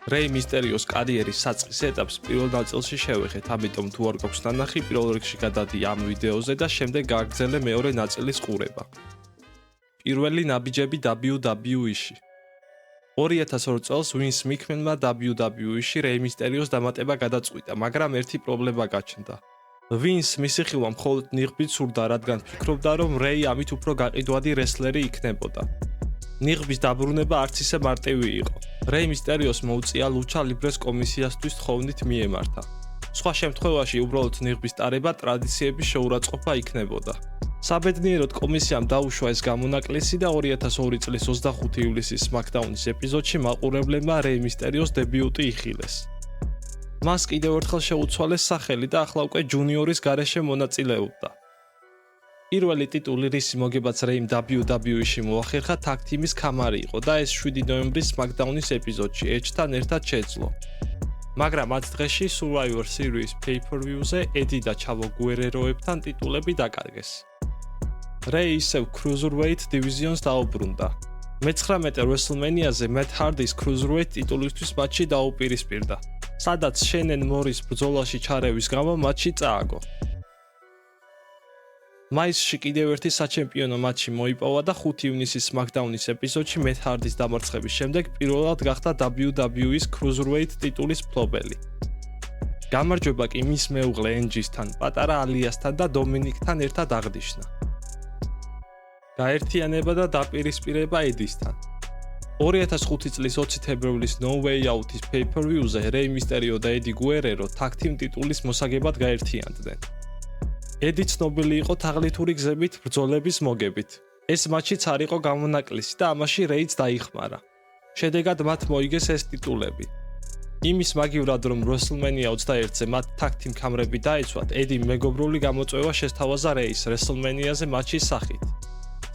რეი მისტერიოს კარიერის საწყის ეტაპს პირველ ნაწილში შევეხეთ, ამიტომ თუ არ გვაქვს ნანახი, პირველ რიგში გადადი ამ ვიდეოზე და შემდეგ გააგრძელე მეორე ნაწილის ყურება. პირველი ნაბიჯები WWE-ში. 2002 წელს ვინს მიკმენმა WWE-ში რეი მისტერიოს დამატება გადაწყვიტა, მაგრამ ერთი პრობლემა გაჩნდა. ვინს მისი ხილვა მხოლოდ ნიღბით სურდა, რადგან ფიქრობდა, რომ რეი ამით უფრო გაყიდვადი რესლერი იქნებოდა. ნიღბის დაბრუნება არც ისე მარტივი იყო. რეი მისტერიოს მოუწია ლუჩა ლიბრეს კომისიასთვის თხოვნით მიემართა. სხვა შემთხვევაში უბრალოდ ნიღბის ტარება ტრადიციების შეურაცხყოფა იქნებოდა. საბედნიეროდ კომისიამ დაუშვა ეს გამონაკლისი და 2002 წლის 25 ივლისის SmackDown-ის ეპიზოდში მაყურებლებმა რეი მისტერიოს დებიუტი იხილეს. მას კიდევ ერთხელ შეუცვალეს სახელი და ახლა უკვე ჯუნიორის გარეშე მონაწილეობდა. პირველი ტიტული, რისი მოგებაც რეიმ WWE-ში მოახერხა, tag team-ის ქამარი იყო და ეს 7 ნოემბრის SmackDown-ის ეპიზოდში Edge-თან ერთად შეძლო. მაგრამ 10 დღეში Survivor Series pay-per-view-ზე ედი და ჩავო გუერეროებთან ტიტულები დაკარგეს. რეი ისევ Cruiserweight დივიზიონს დაუბრუნდა. მე-19 WrestleMania-ზე Matt Hardy-ს Cruiserweight ტიტულისთვის მატჩი დაუპირისპირდა, სადაც Shannon Morris ბრძოლაში ჩარევის გამო მატჩი წააგო. მაისში კიდევ ერთი საჩემპიონო მატჩი მოიპოვა და 5 ივნისის SmackDown-ის ეპიზოდში Matt Hardy-ს დამარცხების შემდეგ პირველად გახდა WWE-ის Cruiserweight ტიტულის მფლობელი. გამარჯვება კი მის მეუღლე Angie-სთან, პატარა ალიასთან და დომინიკთან ერთად აღნიშნა. გაერთიანება და დაპირისპირება ედისთან. 2005 წლის 20 თებერვლის No Way Out-ის pay-per-view-ზე რეი მისტერიო და ედი გუერერო tag team ტიტულის მოსაგებად გაერთიანდნენ. ედი ცნობილი იყო თაღლითური გზებით ბრძოლების მოგებით. ეს მატჩიც არ იყო გამონაკლისი და ამაში რეიც დაიხმარა. შედეგად მათ მოიგეს ეს ტიტულები. იმის მაგივრად, რომ WrestleMania 21-ზე მათ tag team ქამრები დაეცვათ, ედი მეგობრული გამოწვევა შესთავაზა რეის WrestleMania-ზე მატჩის სახით.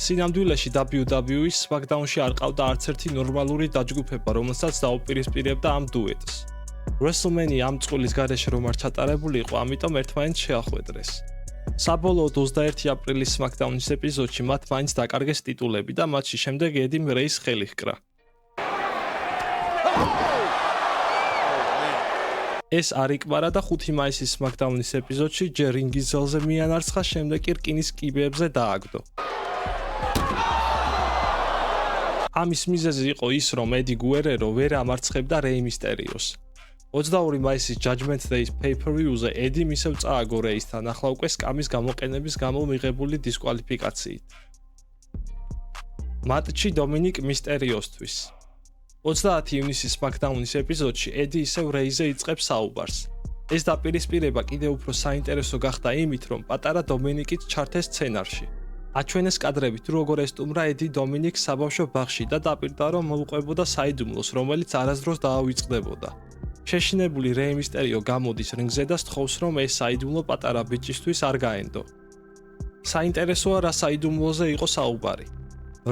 სინამდვილეში WWE-ის SmackDown-ში არ ყავდა არც ერთი ნორმალური დაჯგუფება, რომელსაც დაუპირისპირებდა ამ დუეტს. WrestleMania ამ წყვილის გარეშე რომ არ ჩატარებული იყო, ამიტომ ერთმანეთს შეახვედრეს. საბოლოოდ 21 აპრილის SmackDown-ის ეპიზოდში მათ მაინც დაკარგეს ტიტულები და მატჩის შემდეგ ედიმ რეის ხელი ჰკრა. ეს არ იკმარა და 5 მაისის SmackDown-ის ეპიზოდში ჯერ რინგის ზელზე მიანარცხა, შემდეგ კი რკინის კიბეებზე დააგდო. ამის მიზეზი იყო ის, რომ ედი გუერერო ვერ ამარცხებდა რეი მისტერიოს. 22 მაისის Judgment Day-ის pay-per-view-ზე ედი ისევ წააგო რეისთან, ახლა უკვე სკამის გამოყენების გამო მიღებული დისკვალიფიკაციით. მატჩი დომინიკ მისტერიოსთვის. 30 ივნისის SmackDown-ის ეპიზოდში ედი ისევ რეიზე იწყებს საუბარს. ეს დაპირისპირება კიდევ უფრო საინტერესო გახდა იმით, რომ პატარა დომინიკიც ჩართეს სცენარში. აჩვენეს კადრებით, თუ როგორ ესტუმრა ედი დომინიკს საბავშვო ბაღში და დაპირდა, რომ მოუყვებოდა საიდუმლოს, რომელიც არასდროს დაავიწყდებოდა. შეშინებული რეი მისტერიო გამოდის რინგზე და სთხოვს, რომ ეს საიდუმლო პატარა ბიჭისთვის არ გაენდო. საინტერესოა, რა საიდუმლოზე იყო საუბარი.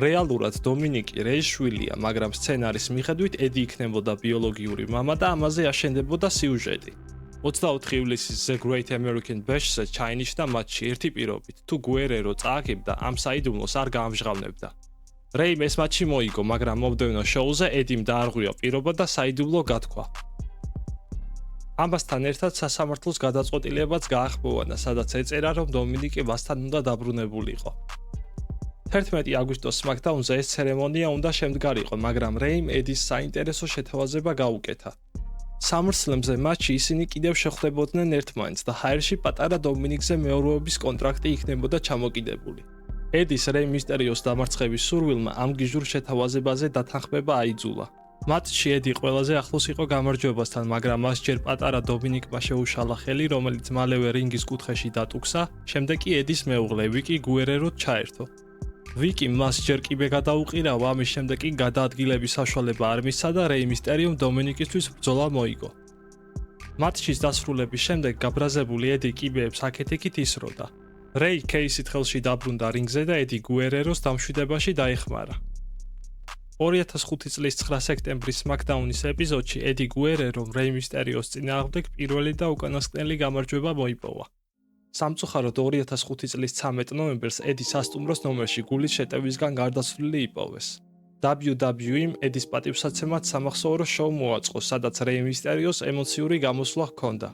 რეალურად დომინიკი რეის შვილია, მაგრამ სცენარის მიხედვით ედი იქნებოდა ბიოლოგიური მამა და ამაზე აშენდებოდა სიუჟეტი. 24 ივლისის The Great American Bash-ზე ჩაინიშნა მატჩი ერთი პირობით, თუ გუერერო წააგებდა, ამ საიდუმლოს არ გაამჟღავნებდა. რეიმ ეს მატჩი მოიგო, მაგრამ მომდევნო შოუზე ედიმ დაარღვია პირობა და საიდუმლო გათქვა. ამასთან ერთად სასამართლოს გადაწყვეტილებაც გაახმოვანა, სადაც ეწერა, რომ დომინიკი მასთან უნდა დაბრუნებულიყო. 11 აგვისტოს SmackDown-ზე ეს ცერემონია უნდა შემდგარიყო, მაგრამ რეიმ ედის საინტერესო შეთავაზება გაუკეთა. SummerSlam-ზე მატჩი ისინი კიდევ შეხვდებოდნენ ერთმანეთს და ჰაერში პატარა დომინიკზე მეორეობის კონტრაქტი იქნებოდა ჩამოკიდებული. ედის რეი მისტერიოს დამარცხების სურვილმა ამ გიჟურ შეთავაზებაზე დათანხმება აიძულა. მატჩში ედი ყველაზე ახლოს იყო გამარჯვებასთან, მაგრამ მას ჯერ პატარა დომინიკმა შეუშალა ხელი, რომელიც მალევე რინგის კუთხეში დატუქსა, შემდეგ კი ედის მეუღლე ვიკი გუერეროთ ჩაერთო. ვიკიმ მას ჯერ კიბე გადაუყირავა, ამის შემდეგ კი გადაადგილების საშუალება არ მისცა და რეი მისტერიომ დომინიკისთვის ბრძოლა მოიგო. მატჩის დასრულების შემდეგ გაბრაზებული ედი კიბეებს აქეთ-იქით ისროდა. რეი კეისით ხელში დაბრუნდა რინგზე და ედი გუერეროს დამშვიდებაში დაეხმარა. 2005 წლის 9 სექტემბრის SmackDown-ის ეპიზოდში ედი გუერერომ რეი მისტერიოს წინააღმდეგ პირველი და უკანასკნელი გამარჯვება მოიპოვა. სამწუხაროდ 2005 წლის 13 ნოემბერს ედი სასტუმროს ნომერში გულის შეტევისგან გარდაცვლილი იპოვეს. WWE-მ ედის პატივსაცემად სამახსოვრო შოუ მოაწყო, სადაც რეი მისტერიოს ემოციური გამოსვლა ჰქონდა.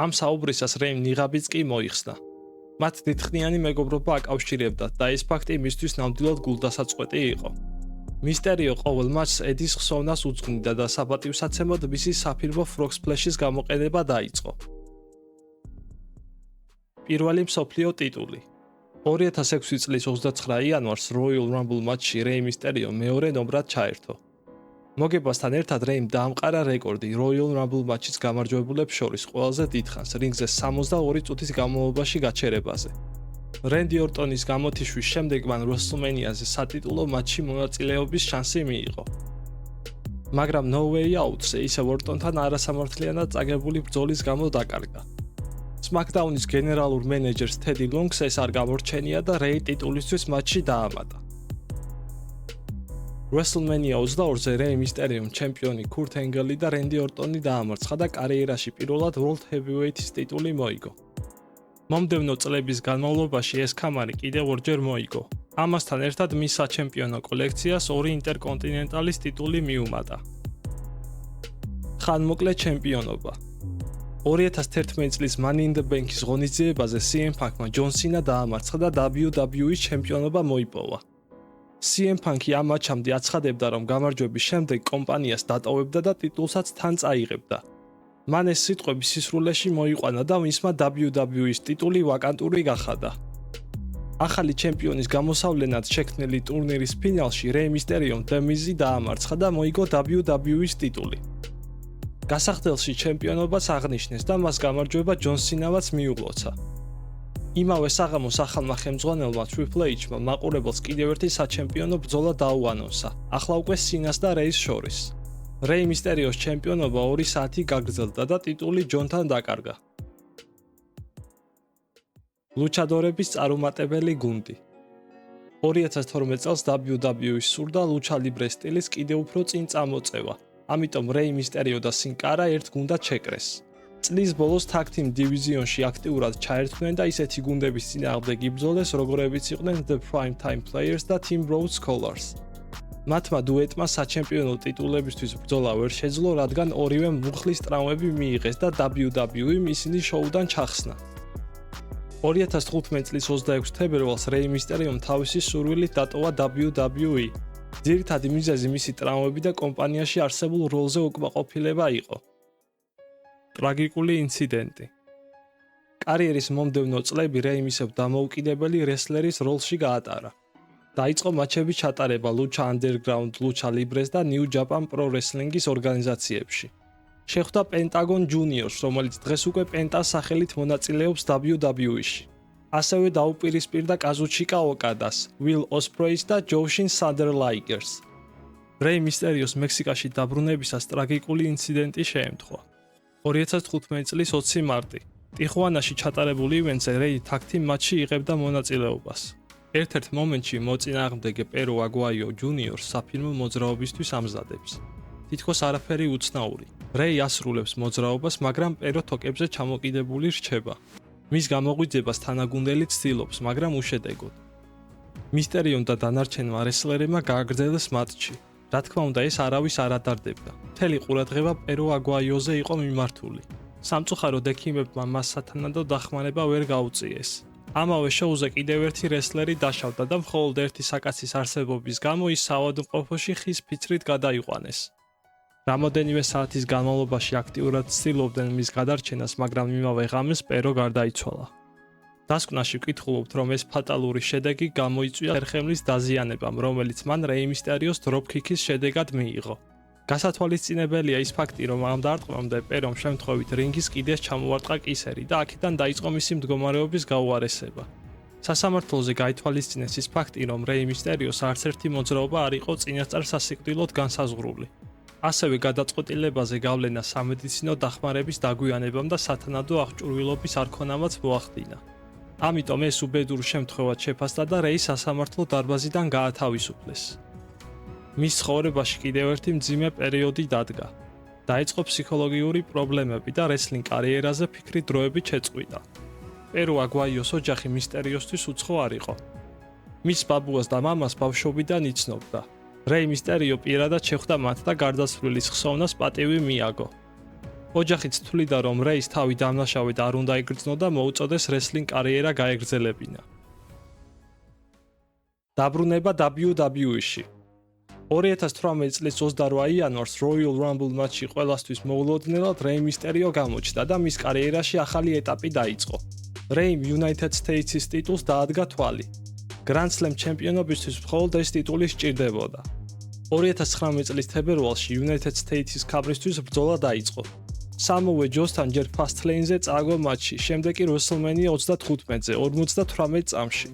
ამ საუბრისას რეიმ ნიღაბიც კი მოიხსნა. მათ დიდხნიანი მეგობრობა აკავშირებდათ და ეს ფაქტი მისთვის ნამდვილად გულდასაწყვეტი იყო. მისტერიო ყოველ მატჩს ედის ხსოვნას უძღვნიდა და საპატივსაცემოდ მისი საფირმო Frog Splash-ის გამოყენება დაიწყო. პირველი მსოფლიო ტიტული 2006 წლის 29 იანვარს Royal Rumble მატჩში რეი მისტერიო მეორე ნომრად ჩაერთო. მოგებასთან ერთად რეიმ დაამყარა რეკორდი Royal Rumble მატჩის გამარჯვებულებს შორის ყველაზე დიდხანს რინგზე 62 წუთის განმავლობაში გაჩერებაზე. რენდი ორტონის გამოთიშვის შემდეგ მან WrestleMania-ზე სატიტულო მატჩში მონაწილეობის შანსი მიიღო. მაგრამ No Way Out-ზე ისევ ორტონთან არასამართლიანად წაგებული ბრძოლის გამო დაკარგა. SmackDown-ის გენერალურ მენეჯერს Teddy Longs ეს არ გამორჩენია და რეი ტიტულისთვის მატჩი დაამატა. WrestleMania 22-ზე რეი მისტერიომ ჩემპიონი Kurt Angle და Randy Orton-ი დაამარცხა და კარიერაში პირველად World Heavyweight-ის ტიტული მოიგო. მომდევნო წლების განმავლობაში ეს ქამარი კიდევ ორჯერ მოიგო. ამასთან ერთად მის საჩემპიონო კოლექციას 2 ინტერკონტინენტალის ტიტული მიუმატა. ხანმოკლე ჩემპიონობა 2011 წლის Money in the Bank-ის ღონისძიებაზე CM Punk-მა John Cena დაამარცხა და WWE-ის ჩემპიონობა მოიპოვა. CM Punk-ი ამ მატჩამდე აცხადებდა, რომ გამარჯვების შემდეგ კომპანიას დატოვებდა და ტიტულსაც თან წაიღებდა. მან ეს სიტყვები სისრულეში მოიყვანა და მისმა WWE-ის ტიტული ვაკანტური გახადა. ახალი ჩემპიონის გამოსავლენად შექმნილი ტურნირის ფინალში რეი მისტერიომ The Miz-ი დაამარცხა და მოიგო WWE-ის ტიტული. გასახდელში ჩემპიონობას აღნიშნეს და მას გამარჯვება John Cena-ვაც მიუღლოცა. იმავე საღამოს ახალმა ხელმძღვანელმა Triple H-მა მაყურებელს კიდევ ერთი საჩემპიონო ბრძოლა დაუანონსა, ახლა უკვე Cena-ს და რეის შორის. რეი მისტერიოს ჩემპიონობა 2 საათი გაგრძელდა და ტიტული ჯონთან დაკარგა. ლუჩადორების წარუმატებელი გუნდი 2012 წელს WWE-ს სურდა ლუჩა ლიბრე სტილის კიდევ უფრო წინ წამოწევა, ამიტომ რეი მისტერიო და Sin Cara ერთ გუნდად შეკრეს. წლის ბოლოს Tag Team დივიზიონში აქტიურად ჩაერთვნენ და ისეთი გუნდების წინააღმდეგ იბრძოლეს, როგორებიც იყვნენ The Prime Time Players და Team Rhodes Scholars. მათმა დუეტმა საჩემპიონო ტიტულებისთვის ბრძოლა ვერ შეძლო, რადგან ორივემ მუხლის ტრავმები მიიღეს და WWE-მ ისინი შოუდან ჩახსნა. 2015 წლის 26 თებერვალს რეი მისტერიომ თავისი სურვილით დატოვა WWE. ძირითადი მიზეზი მისი ტრავმები და კომპანიაში არსებულ როლზე უკმაყოფილება იყო. ტრაგიკული ინციდენტი. კარიერის მომდევნო წლები რეიმ ისევ დამოუკიდებელი რესლერის როლში გაატარა. დაიწყო მატჩების ჩატარება Lucha Underground, Lucha Libres და New Japan Pro Wrestling-ის ორგანიზაციებში. შეხვდა Pentagon Juniors, რომელიც დღეს უკვე Penta-ს სახელით მონაწილეობს WWE-ში. ასევე დაუპირისპირდა Kazuchika Okadas, Will Ospreay-ს და Jushin Thunder Ligers. რეი მისტერიოს მექსიკაში დაბრუნებისას ტრაგიკული ინციდენტი შეემთხვა. 2015 წლის 20 მარტი. ტიხუანაში ჩატარებულ ივენტზე რეი Tag Team მატჩში იღებდა მონაწილეობას. ერთ-ერთ მომენტში მოწინააღმდეგე Pero Aguayo Jr. საფირმო მოძრაობისთვის ამზადებს. თითქოს არაფერი უცნაური. რეი ასრულებს მოძრაობას, მაგრამ Pero თოკებზე ჩამოკიდებული რჩება. მის გამოღვიძებას თანაგუნდელი ცდილობს, მაგრამ უშედეგოდ. მისტერიომ და დანარჩენმა რესლერებმა გააგრძელეს მატჩი. რა თქმა უნდა, ეს არავის არ ადარდებდა. მთელი ყურადღება Pero Aguayo-ზე იყო მიმართული. სამწუხაროდ ექიმებმა მას სათანადო დახმარება ვერ გაუწიეს. ამავე შოუზე კიდევ ერთი რესლერი დაშავდა და მხოლოდ ერთი საკაცის არსებობის გამო ის საავადმყოფოში ხის ფიცრით გადაიყვანეს. რამოდენიმე საათის განმავლობაში აქტიურად ცდილობდნენ მის გადარჩენას, მაგრამ იმავე ღამეს Pero გარდაიცვალა. დასკვნაში ვკითხულობთ, რომ ეს ფატალური შედეგი გამოიწვია ხერხემლის დაზიანებამ, რომელიც მან რეი მისტერიოს დროპ-ქიკის შედეგად მიიღო. გასათვალისწინებელია ის ფაქტი, რომ ამ დარტყმამდე Perომ შემთხვევით რინგის კიდეს ჩამოარტყა კისერი და აქედან დაიწყო მისი მდგომარეობის გაუარესება. სასამართლოზე გაითვალისწინეს ის ფაქტი, რომ რეი მისტერიოს არც ერთი მოძრაობა არ იყო წინასწარ სასიკვდილოდ განსაზღვრული. ასევე გადაწყვეტილებაზე გავლენა სამედიცინო დახმარების დაგვიანებამ და სათანადო აღჭურვილობის არქონამაც მოახდინა. ამიტომ ეს უბედურ შემთხვევად შეფასდა და რეი სასამართლო დარბაზიდან გაათავისუფლეს. მის ცხოვრებაში კიდევ ერთი მძიმე პერიოდი დადგა. დაიწყო ფსიქოლოგიური პრობლემები და რესლინგ კარიერაზე ფიქრი დროებით შეწყვიტა. Pero Aguayos ოჯახი მისტერიოსთვის უცხო არ იყო. მის ბაბუას და მამას ბავშვობიდან იცნობდა. რეი მისტერიო პირადად შეხვდა მათ და გარდაცვლილის ხსოვნას პატივი მიაგო. ოჯახიც თვლიდა, რომ რეის თავი დამნაშავედ არ უნდა იგრძნო და მოუწოდეს რესლინგ კარიერა გაეგრძელებინა. დაბრუნება WWE-ში. 2018 წლის 28 იანვარს Royal Rumble მატჩი ყველასთვის მოულოდნელად რეი მისტერიო გამოჩნდა და მის კარიერაში ახალი ეტაპი დაიწყო. რეიმ United States-ის ტიტულს დაადგა თვალი. Grand Slam ჩემპიონობისთვის მხოლოდ ეს ტიტული სჭირდებოდა. 2019 წლის თებერვალში United States-ის ქაბრისთვის ბრძოლა დაიწყო. Samoa Joe-სთან ჯერ Fastlane-ზე წააგო მატჩი, შემდეგ კი WrestleMania 35-ზე 58 წამში.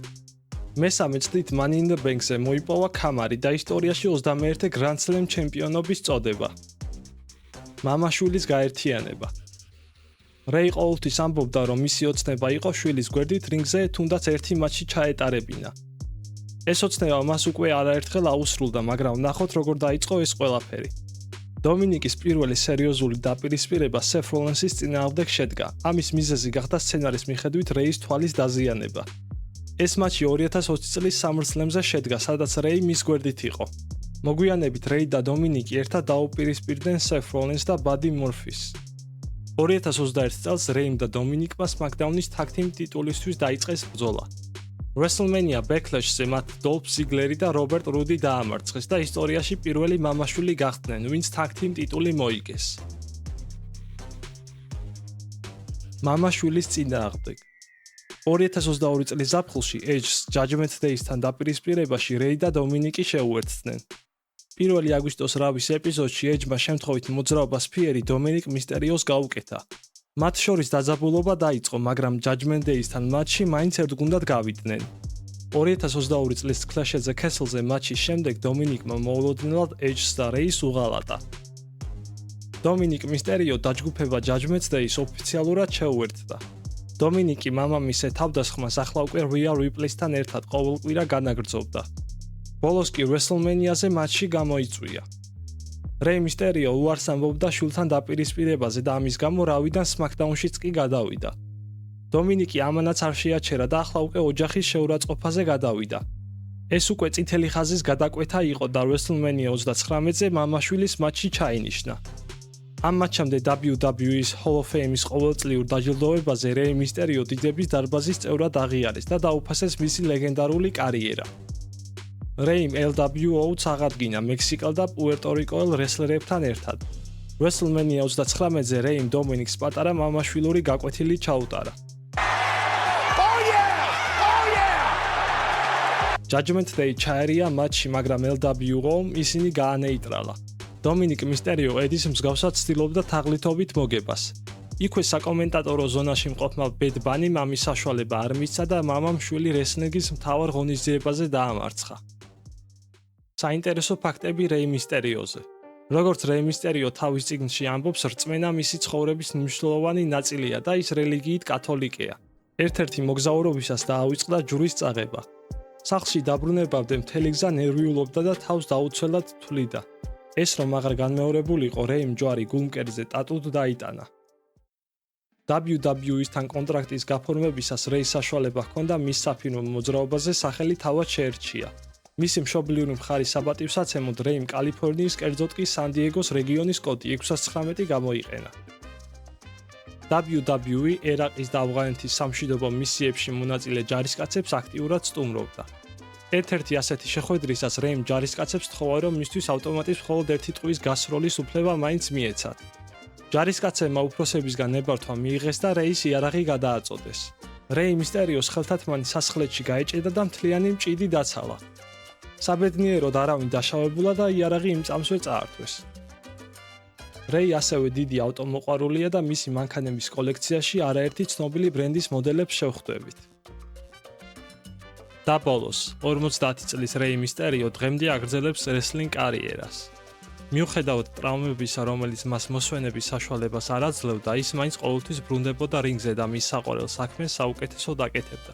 მესამე წლით Money in the Bank-ზე მოიპოვა ქამარი და ისტორიაში 21 Grand Slam ჩემპიონობის წოდება. მამაშვილის გაერთიანება. რეი ყოველთვის ამბობდა, რომ მისი ოცნება იყო შვილის გვერდით რინგზე თუნდაც ერთი მატჩი ჩაეტარებინა. ეს ოცნება მას უკვე არაერთხელ აუსრულდა, მაგრამ ნახოთ როგორ დაიწყო ეს ყველაფერი. დომინიკის პირველი სერიოზული დაპირისპირება Seth Rollins-ის წინააღმდეგ შედგა. ამის მიზეზი გახდა სცენარის მიხედვით რეის თვალის დაზიანება. ეს მატჩი 2020 წლის SummerSlam-ზე შედგა, სადაც რეი მის გვერდით იყო. მოგვიანებით რეი და დომინიკი ერთად დაუპირისპირდნენ Seth Rollins და Buddy Murphy-ს. 2021 წელს რეიმ და დომინიკმა SmackDown-ის Tag Team ტიტულისთვის დაიწყეს ბრძოლა. WrestleMania Backlash-ზე მათ Dolph Ziggler და Robert Roode დაამარცხეს და ისტორიაში პირველი მამაშვილი გახდნენ, ვინც Tag Team ტიტული მოიგეს. მამაშვილის წინააღმდეგ. 2022 წლის ზაფხულში Edge-ს Judgment Day-სთან დაპირისპირებაში რეი და დომინიკი შეუერთდნენ. 1 აგვისტოს რავის ეპიზოდში Edge-მა შემთხვევით მოძრაობას ფიერი დომინიკ მისტერიოს გაუკეთა. მათ შორის დაძაბულობა დაიწყო, მაგრამ Judgment Day-სთან მატჩი მაინც ერთგუნდად გავიდნენ. 2022 წლის Clash at the Castle-ზე მატჩის შემდეგ დომინიკმა მოულოდნელად Edge-ს და რეის უღალატა. დომინიკ მისტერიო დაჯგუფება Judgment Day-ს ოფიციალურად შეუერთდა. დომინიკი მამამისე თავდასხმას ახლა უკვე Rhea Ripley-სთან ერთად ყოველკვირა განაგრძობდა. ბოლოს კი WrestleMania-ზე მატჩი გამოიწვია. რეი მისტერიო უარს ამბობდა შვილთან დაპირისპირებაზე და ამის გამო რავიდან SmackDown-შიც კი გადავიდა. დომინიკი ამანაც არ შეაჩერა და ახლა უკვე ოჯახის შეურაცხყოფაზე გადავიდა. ეს უკვე წითელი ხაზის გადაკვეთა იყო და WrestleMania 39-ზე მამაშვილის მატჩი ჩაინიშნა. ამ მატჩამდე WWE-ის Hall of Fame-ის ყოველწლიურ დაჯილდოებაზე რეი მისტერიო დიდების დარბაზის წევრად აღიარეს და დაუფასეს მისი ლეგენდარული კარიერა. რეიმ LWO-ს აღადგინა მექსიკელ და პუერტორიკოელ რესლერებთან ერთად. WrestleMania 39-ზე რეიმ დომინიკს პატარა მამაშვილური გაკვეთილი ჩაუტარა. Judgment Day ჩაერია მატჩი, მაგრამ LWO-მ ისინი გაანეიტრალა. დომინიკ მისტერიო ედის მსგავსად ცდილობდა თაღლითობით მოგებას. იქვე საკომენტატორო ზონაში მყოფმა Bad Bunny-მა მის საშუალება არ მისცა და მამამ შვილი რესლინგის მთავარ ღონისძიებაზე დაამარცხა. საინტერესო ფაქტები რეი მისტერიოზე. როგორც რეი მისტერიო თავის წიგნში ამბობს, რწმენა მისი ცხოვრების მნიშვნელოვანი ნაწილია და ის რელიგიით კათოლიკეა. ერთ-ერთი მოგზაურობისას დაავიწყდა ჯვრის წაღება. სახლში დაბრუნებამდე მთელი გზა ნერვიულობდა და თავს დაუცველად თვლიდა. ეს რომ აღარ განმეორებულიყო, რეიმ ჯვარი გულმკერდზე ტატუდ დაიტანა. WWE-სთან კონტრაქტის გაფორმებისას რეის საშუალება ჰქონდა მის საფირმო მოძრაობაზე სახელი თავად შეერჩია. მისი მშობლიური მხარის საპატივსაცემოდ რეიმ კალიფორნიის, კერძოდ კი სან-დიეგოს რეგიონის კოდი 619 გამოიყენა. WWE ერაყის და ავღანეთის სამშვიდობო მისიებში მონაწილე ჯარისკაცებს აქტიურად სტუმრობდა. ერთ-ერთი ასეთი შეხვედრისას რეიმ ჯარისკაცებს თხოვა, რომ მისთვის ავტომატის მხოლოდ ერთი ტყვის გასროლის უფლება მაინც მიეცათ. ჯარისკაცებმა უფროსებისგან ნებართვა მიიღეს და რეის იარაღი გადააწოდეს. რეი მისტერიოს ხელთათმანი სასახლეში გაეჭედა და მთლიანი მჭიდი დაცალა. საბედნიეროდ არავინ დაშავებულა და იარაღი იმ წამსვე წაართვეს. რეი ასევე დიდი ავტომოყვარულია და მისი მანქანების კოლექციაში არაერთი ცნობილი ბრენდის მოდელებს შევხვდებით. და ბოლოს, 50 წლის რეი მისტერიო დღემდე აგრძელებს რესლინგ კარიერას. მიუხედავად ტრავმებისა, რომელიც მას მოსვენების საშუალებას არ აძლევდა, ის მაინც ყოველთვის ბრუნდებოდა რინგზე და მის საყვარელ საქმეს საუკეთესოდ აკეთებდა.